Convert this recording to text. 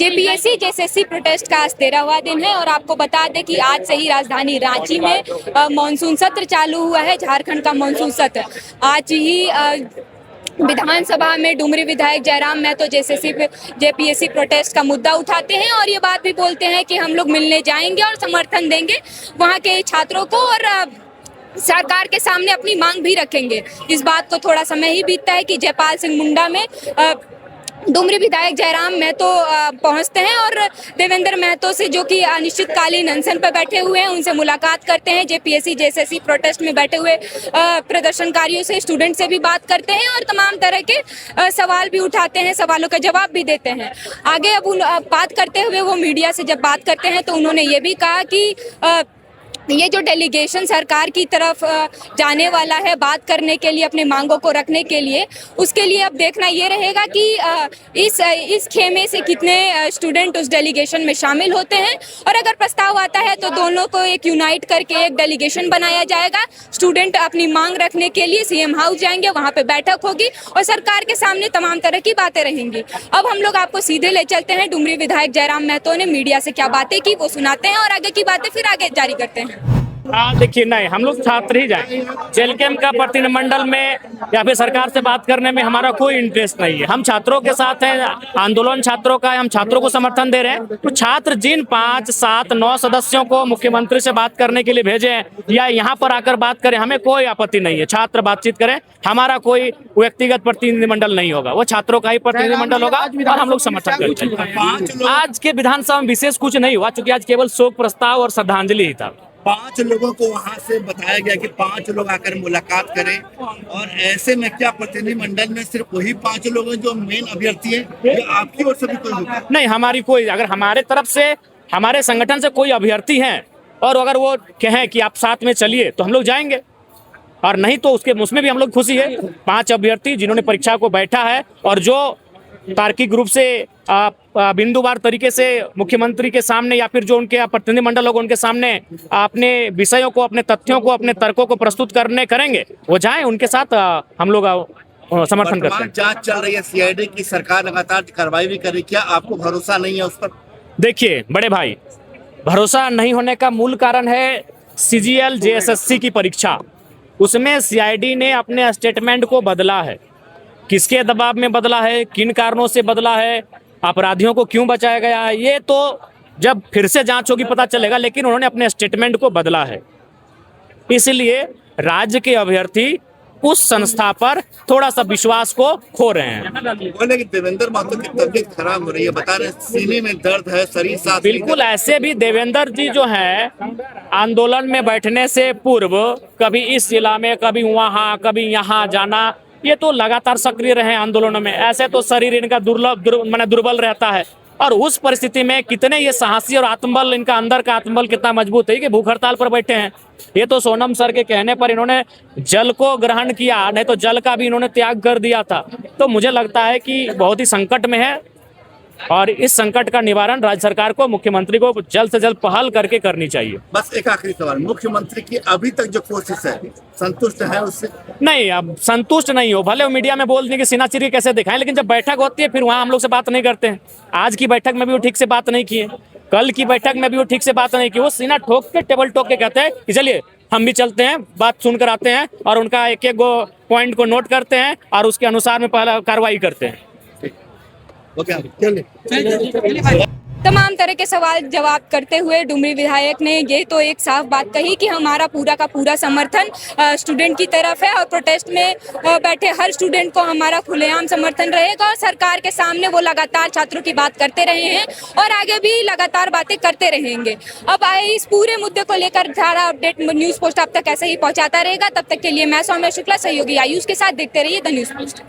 JPSC JSSC protest का आज 13वां दिन है और आपको बता दें कि आज से ही राजधानी रांची में मानसून सत्र चालू हुआ है। झारखंड का मानसून सत्र आज ही विधानसभा में डुमरी विधायक Jairam Mahato JSSC JPSC protest का मुद्दा उठाते हैं और ये बात भी बोलते हैं कि हम लोग मिलने जाएंगे और समर्थन देंगे वहाँ के छात्रों को और सरकार के सामने अपनी मांग भी रखेंगे। इस बात को थोड़ा समय ही बीतता है कि जयपाल सिंह मुंडा में डुमरी विधायक जयराम महतो पहुंचते हैं और देवेंद्र महतो से जो कि अनिश्चितकालीन अनशन पर बैठे हुए हैं उनसे मुलाकात करते हैं। जेपीएससी जेएसएससी प्रोटेस्ट में बैठे हुए प्रदर्शनकारियों से स्टूडेंट से भी बात करते हैं और तमाम तरह के सवाल भी उठाते हैं, सवालों का जवाब भी देते हैं। आगे अब बात करते हुए वो मीडिया से जब बात करते हैं तो उन्होंने ये भी कहा कि ये जो डेलीगेशन सरकार की तरफ जाने वाला है बात करने के लिए, अपने मांगों को रखने के लिए, उसके लिए अब देखना ये रहेगा कि इस खेमे से कितने स्टूडेंट उस डेलीगेशन में शामिल होते हैं और अगर प्रस्ताव आता है तो दोनों को एक यूनाइट करके एक डेलीगेशन बनाया जाएगा। स्टूडेंट अपनी मांग रखने के लिए सीएम हाउस जाएंगे, वहाँ पे बैठक होगी और सरकार के सामने तमाम तरह की बातें रहेंगी। अब हम लोग आपको सीधे ले चलते हैं, डुमरी विधायक जयराम महतो ने मीडिया से क्या बातें की वो सुनाते हैं और आगे की बातें फिर आगे जारी करते हैं। देखिए, नहीं, हम लोग छात्र ही जाएं। जेल कैंप का प्रतिनिधिमंडल में या फिर सरकार से बात करने में हमारा कोई इंटरेस्ट नहीं है। हम छात्रों के साथ हैं, आंदोलन छात्रों का है, हम छात्रों को समर्थन दे रहे हैं। तो छात्र जिन 5, 7, 9 सदस्यों को मुख्यमंत्री से बात करने के लिए भेजे या यहाँ पर आकर बात करें, हमें कोई आपत्ति नहीं है। छात्र बातचीत करें, हमारा कोई व्यक्तिगत प्रतिनिधिमंडल नहीं होगा, वो छात्रों का ही प्रतिनिधिमंडल होगा और हम लोग समर्थन करते हैं। आज के विधानसभा में विशेष कुछ नहीं हुआ, चूंकि आज केवल शोक प्रस्ताव और श्रद्धांजलि ही था। 5 लोगों को वहां से बताया गया कि 5 लोग आकर मुलाकात करें और ऐसे में क्या प्रतिनिधिमंडल में सिर्फ वही 5 लोग हैं जो मेन अभ्यर्थी हैं या आपकी ओर से भी कोई होगा? नहीं, हमारी कोई, अगर हमारे तरफ से, हमारे संगठन से कोई अभ्यर्थी हैं और अगर वो कहें कि आप साथ में चलिए तो हम लोग जाएंगे, और नहीं तो उसमें भी हम लोग खुशी है। 5 अभ्यर्थी जिन्होंने परीक्षा को बैठा है और जो तार्किक रूप से बिंदुवार तरीके से मुख्यमंत्री के सामने या फिर जो उनके प्रतिनिधिमंडल होगा उनके सामने अपने विषयों को, अपने तथ्यों को, अपने तर्कों को प्रस्तुत करेंगे, वो जाएं, उनके साथ हम लोग समर्थन करते हैं। जांच चल रही है सीआईडी की, सरकार लगातार कार्रवाई भी करे, क्या आपको भरोसा नहीं है उस पर? देखिए बड़े भाई, भरोसा नहीं होने का मूल कारण है सीजीएल जेएसएससी की परीक्षा। उसमें सीआईडी ने अपने स्टेटमेंट को बदला है। किसके दबाव में बदला है, किन कारणों से बदला है, अपराधियों को क्यों बचाया गया है, ये तो जब फिर से जांच होगी पता चलेगा, लेकिन उन्होंने अपने स्टेटमेंट को बदला है। इसलिए राज्य के अभ्यर्थी उस संस्था पर थोड़ा सा विश्वास को खो रहे हैं। बोले कि देवेंद्र महतो की तबीयत खराब हो रही है, बता रहे सीने में दर्द है, शरीर साथ। बिल्कुल, ऐसे भी देवेंद्र जी जो है आंदोलन में बैठने से पूर्व कभी इस जिला में, कभी वहाँ, कभी यहाँ जाना, ये तो लगातार सक्रिय रहे आंदोलनों में। ऐसे तो शरीर इनका दुर्बल रहता है और उस परिस्थिति में कितने ये साहसी और आत्मबल, इनका अंदर का आत्मबल कितना मजबूत है कि भूख हड़ताल पर बैठे हैं। ये तो सोनम सर के कहने पर इन्होंने जल को ग्रहण किया, नहीं तो जल का भी इन्होंने त्याग कर दिया था। तो मुझे लगता है कि बहुत ही संकट में है और इस संकट का निवारण राज्य सरकार को, मुख्यमंत्री को जल्द से जल्द पहल करके करनी चाहिए। बस एक आखिरी सवाल, मुख्यमंत्री की अभी तक जो कोशिश है, संतुष्ट है उससे? नहीं, अब संतुष्ट नहीं हो, भले वो मीडिया में बोल दें कि सीना चिर के कैसे दिखाएं, लेकिन जब बैठक होती है फिर वहाँ हम लोग से बात नहीं करते हैं। आज की बैठक में भी वो ठीक से बात नहीं किए, कल की बैठक में भी वो ठीक से बात नहीं की। वो सीना ठोक के, टेबल ठोक के कहते हैं कि चलिए हम भी चलते हैं, बात सुनकर आते हैं और उनका एक एक पॉइंट को नोट करते हैं और उसके अनुसार में पहला कार्रवाई करते हैं। तमाम तरह के सवाल जवाब करते हुए डुमरी विधायक ने ये तो एक साफ बात कही कि हमारा पूरा का पूरा समर्थन स्टूडेंट की तरफ है और प्रोटेस्ट में बैठे हर स्टूडेंट को हमारा खुलेआम समर्थन रहेगा और सरकार के सामने वो लगातार छात्रों की बात करते रहे हैं और आगे भी लगातार बातें करते रहेंगे। अब इस पूरे मुद्दे को लेकर सारा अपडेट न्यूज़ पोस्ट आप तक ऐसे ही पहुंचाता रहेगा। तब तक के लिए मैं सौम्या शुक्ला, सहयोगी आयुष के साथ देखते रहिए द न्यूज़ पोस्ट।